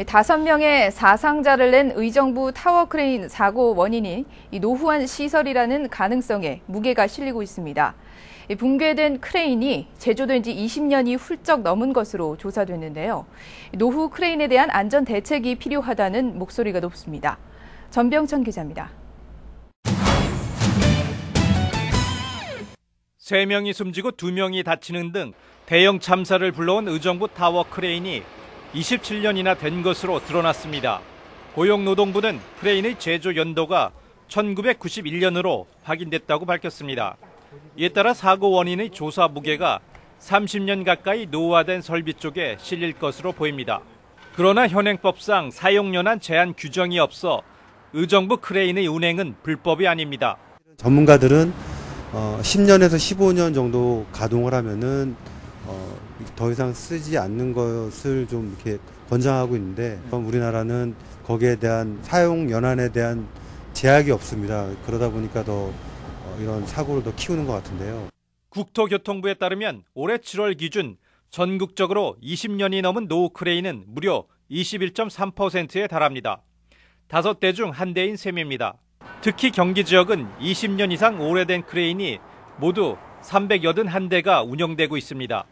5명의 사상자를 낸 의정부 타워 크레인 사고 원인이 노후한 시설이라는 가능성에 무게가 실리고 있습니다. 붕괴된 크레인이 제조된 지 20년이 훌쩍 넘은 것으로 조사됐는데요. 노후 크레인에 대한 안전 대책이 필요하다는 목소리가 높습니다. 전병천 기자입니다. 3명이 숨지고 2명이 다치는 등 대형 참사를 불러온 의정부 타워 크레인이 27년이나 된 것으로 드러났습니다. 고용노동부는 크레인의 제조 연도가 1991년으로 확인됐다고 밝혔습니다. 이에 따라 사고 원인의 조사 무게가 30년 가까이 노후화된 설비 쪽에 실릴 것으로 보입니다. 그러나 현행법상 사용연한 제한 규정이 없어 의정부 크레인의 운행은 불법이 아닙니다. 전문가들은 10년에서 15년 정도 가동을 하면은 더 이상 쓰지 않는 것을 좀 이렇게 권장하고 있는데 우리나라는 거기에 대한 사용 연한에 대한 제약이 없습니다. 그러다 보니까 더 이런 사고를 더 키우는 것 같은데요. 국토교통부에 따르면 올해 7월 기준 전국적으로 20년이 넘은 노후 크레인은 무려 21.3%에 달합니다. 5대 중 1대인 셈입니다. 특히 경기 지역은 20년 이상 오래된 크레인이 모두 381대가 운영되고 있습니다.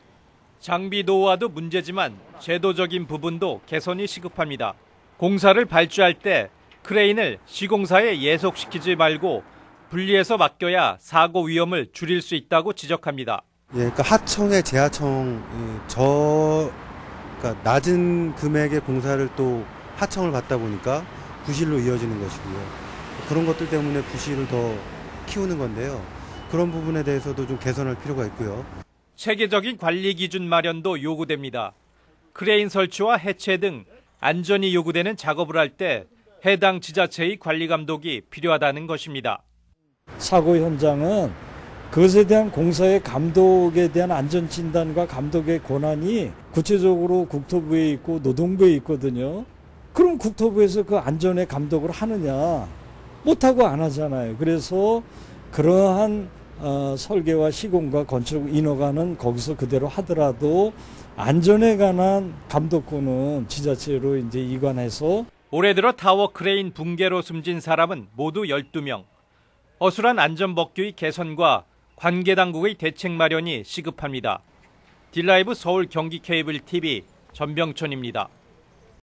장비 노후화도 문제지만 제도적인 부분도 개선이 시급합니다. 공사를 발주할 때 크레인을 시공사에 예속시키지 말고 분리해서 맡겨야 사고 위험을 줄일 수 있다고 지적합니다. 그러니까 하청의 재하청 그러니까 낮은 금액의 공사를 또 하청을 받다 보니까 부실로 이어지는 것이고요. 그런 것들 때문에 부실을 더 키우는 건데요. 그런 부분에 대해서도 좀 개선할 필요가 있고요. 체계적인 관리 기준 마련도 요구됩니다. 크레인 설치와 해체 등 안전이 요구되는 작업을 할 때 해당 지자체의 관리 감독이 필요하다는 것입니다. 사고 현장은 그것에 대한 공사의 감독에 대한 안전 진단과 감독의 권한이 구체적으로 국토부에 있고 노동부에 있거든요. 그럼 국토부에서 그 안전의 감독을 하느냐? 못하고 안 하잖아요. 그래서 그러한 설계와 시공과 건축 인허가는 거기서 그대로 하더라도 안전에 관한 감독권은 지자체로 이제 이관해서. 올해 들어 타워 크레인 붕괴로 숨진 사람은 모두 12명. 어수란 안전법규의 개선과 관계당국의 대책 마련이 시급합니다. 딜라이브 서울 경기 케이블 TV 전병천입니다.